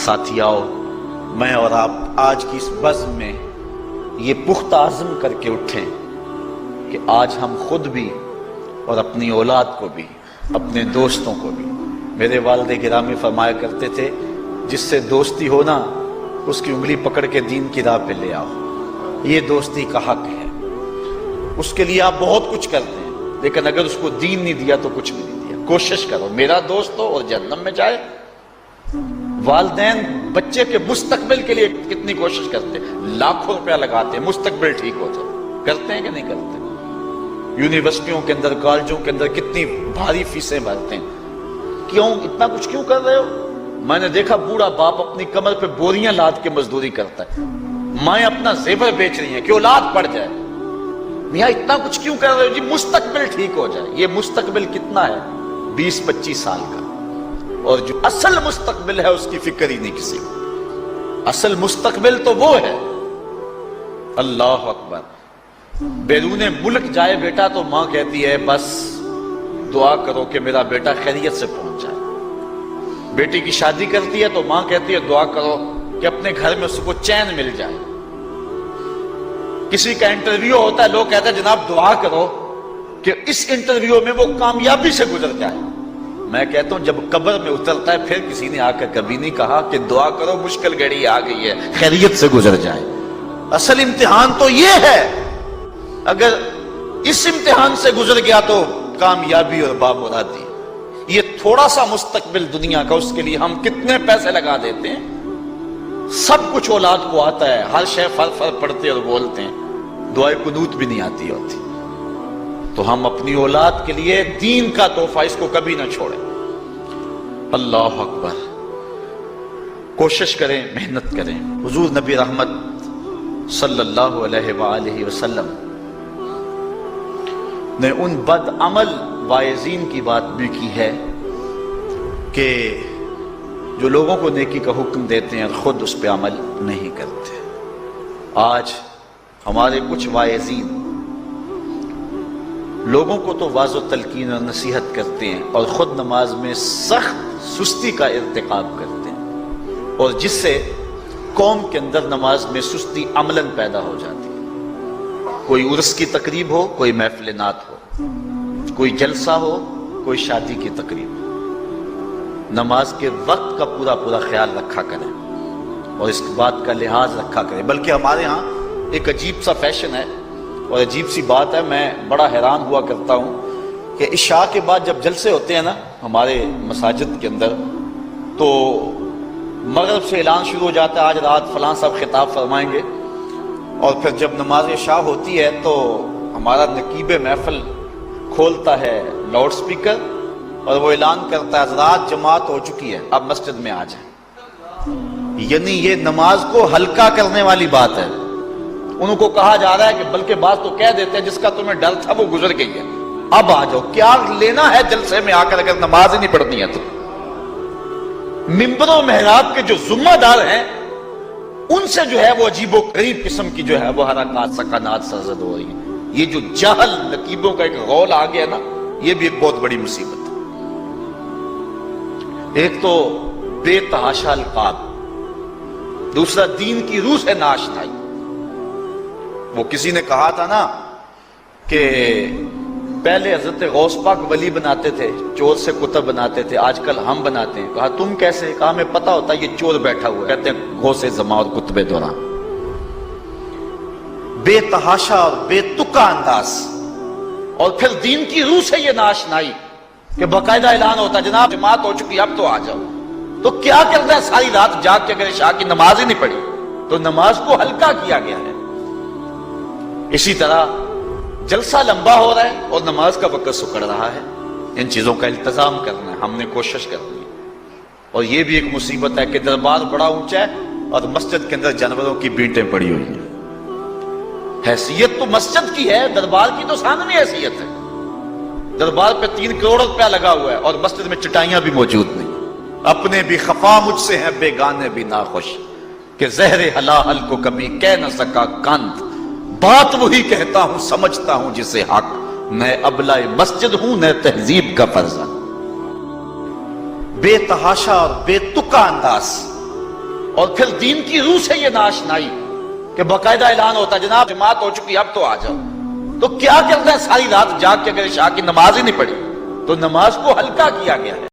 ساتھیاؤ، میں اور آپ آج کی اس بزم میں یہ پختہ عزم کر کے اٹھیں کہ آج ہم خود بھی اور اپنی اولاد کو بھی، اپنے دوستوں کو بھی، میرے والد گرامی فرمایا کرتے تھے جس سے دوستی ہو نا اس کی انگلی پکڑ کے دین کی راہ پہ لے آؤ، یہ دوستی کا حق ہے۔ اس کے لیے آپ بہت کچھ کرتے ہیں لیکن اگر اس کو دین نہیں دیا تو کچھ بھی نہیں دیا۔ کوشش کرو میرا دوست ہو اور جہنم میں جائے۔ والدین بچے کے مستقبل کے لیے کتنی کوشش کرتے ہیں، لاکھوں روپیہ لگاتے ہیں مستقبل ٹھیک ہو جائے، کرتے ہیں کہ نہیں کرتے؟ یونیورسٹیوں کے اندر، کالجوں کے اندر کتنی بھاری فیسیں بھرتے ہیں، کیوں اتنا کچھ کیوں کر رہے ہو؟ میں نے دیکھا بوڑھا باپ اپنی کمر پہ بوریاں لاد کے مزدوری کرتا ہے، مائیں اپنا زیور بیچ رہی ہیں کہ اولاد پڑ جائے۔ میاں اتنا کچھ کیوں کر رہے ہو؟ جی مستقبل ٹھیک ہو جائے۔ یہ مستقبل کتنا ہے؟ 20-25 سال کا، اور جو اصل مستقبل ہے اس کی فکر ہی نہیں کسی کو۔ اصل مستقبل تو وہ ہے، اللہ اکبر، بیرون ملک جائے بیٹا تو ماں کہتی ہے بس دعا کرو کہ میرا بیٹا خیریت سے پہنچ جائے۔ بیٹی کی شادی کرتی ہے تو ماں کہتی ہے دعا کرو کہ اپنے گھر میں اس کو چین مل جائے۔ کسی کا انٹرویو ہوتا ہے، لوگ کہتے ہیں جناب دعا کرو کہ اس انٹرویو میں وہ کامیابی سے گزر جائے۔ میں کہتا ہوں جب قبر میں اترتا ہے پھر کسی نے آ کر کبھی نہیں کہا کہ دعا کرو مشکل گھڑی آ گئی ہے خیریت سے گزر جائے۔ اصل امتحان تو یہ ہے، اگر اس امتحان سے گزر گیا تو کامیابی اور بامرادی۔ یہ تھوڑا سا مستقبل دنیا کا، اس کے لیے ہم کتنے پیسے لگا دیتے ہیں۔ سب کچھ اولاد کو آتا ہے، ہر شے فر فر پڑھتے اور بولتے ہیں، دعائے قنوت بھی نہیں آتی ہوتی۔ تو ہم اپنی اولاد کے لیے دین کا تحفہ اس کو کبھی نہ چھوڑیں۔ اللہ اکبر، کوشش کریں، محنت کریں۔ حضور نبی رحمت صلی اللہ علیہ وآلہ وسلم نے ان بد عمل واعظین کی بات بھی کی ہے کہ جو لوگوں کو نیکی کا حکم دیتے ہیں اور خود اس پہ عمل نہیں کرتے۔ آج ہمارے کچھ واعظین لوگوں کو تو واعظ و تلقین اور نصیحت کرتے ہیں اور خود نماز میں سخت سستی کا ارتکاب کرتے ہیں، اور جس سے قوم کے اندر نماز میں سستی عملاً پیدا ہو جاتی ہے۔ کوئی عرس کی تقریب ہو، کوئی محفل نعت ہو، کوئی جلسہ ہو، کوئی شادی کی تقریب ہو، نماز کے وقت کا پورا پورا خیال رکھا کریں اور اس بات کا لحاظ رکھا کریں۔ بلکہ ہمارے ہاں ایک عجیب سا فیشن ہے اور عجیب سی بات ہے، میں بڑا حیران ہوا کرتا ہوں کہ عشاء کے بعد جب جلسے ہوتے ہیں نا ہمارے مساجد کے اندر، تو مغرب سے اعلان شروع ہو جاتا ہے آج رات فلاں صاحب خطاب فرمائیں گے، اور پھر جب نماز عشاء ہوتی ہے تو ہمارا نقیب محفل کھولتا ہے لاؤڈ سپیکر اور وہ اعلان کرتا ہے حضرات جماعت ہو چکی ہے، اب مسجد میں آ جائیں۔ یعنی یہ نماز کو ہلکا کرنے والی بات ہے۔ انہوں کو کہا جا رہا ہے کہ بلکہ بعض تو کہہ دیتے ہیں جس کا تمہیں ڈر تھا وہ گزر گئی ہے، اب آ جاؤ۔ کیا لینا ہے جلسے میں آ کر اگر نماز ہی نہیں پڑھنی ہے تو؟ ممبر و محراب کے جو ذمہ دار ہیں ان سے جو ہے وہ عجیب و غریب قسم کی جو ہے وہ حرکات سکنات سرزد ہو رہی ہیں۔ یہ جو جہل نقیبوں کا ایک غول آ گیا نا، یہ بھی ایک بہت بڑی مصیبت ہے۔ ایک تو بے تحاشا القاب، دوسرا دین کی روح سے ناشنائی۔ وہ کسی نے کہا تھا نا کہ پہلے حضرت غوث پاک ولی بناتے تھے، چور سے کتب بناتے تھے، آج کل ہم بناتے ہیں۔ کہا تم کیسے؟ کہا ہمیں پتا ہوتا ہے یہ چور بیٹھا ہوا ہے، کہتے ہیں غوث زمان اور کتب دوران۔ بے تحاشا اور بے تکا انداز، اور پھر دین کی روح سے یہ ناشنائی کہ باقاعدہ اعلان ہوتا ہے جناب جماعت ہو چکی اب تو آ جاؤ۔ تو کیا کرتا ہے ساری رات جاگ کے اگر عشاء کی نماز ہی نہیں پڑھی تو نماز کو ہلکا کیا گیا ہے۔ اسی طرح جلسہ لمبا ہو رہا ہے اور نماز کا وقت سکڑ رہا ہے۔ ان چیزوں کا التزام کرنا ہے، ہم نے کوشش کرنی ہے۔ اور یہ بھی ایک مصیبت ہے کہ دربار بڑا اونچا ہے اور مسجد کے اندر جانوروں کی بینٹیں پڑی ہوئی ہیں۔ حیثیت تو مسجد کی ہے، دربار کی تو ثانوی حیثیت ہے۔ دربار پہ 3 کروڑ روپیہ لگا ہوا ہے اور مسجد میں چٹائیاں بھی موجود نہیں۔ اپنے بھی خفا مجھ سے ہیں بیگانے بھی ناخوش، کہ زہر حلال کو کبھی کہہ نہ سکا کند، بات وہی کہتا ہوں سمجھتا ہوں جسے حق، میں ابلہ مسجد ہوں نہ تہذیب کا فرزند۔ بے تحاشا اور بے تکا انداز اور پھر دین کی روح سے یہ ناشنائی کہ باقاعدہ اعلان ہوتا ہے جناب جماعت ہو چکی اب تو آ جاؤ. تو کیا کرنا ہے ساری رات جاگ کے اگر عشاء کی نماز ہی نہیں پڑھی تو نماز کو ہلکا کیا گیا ہے.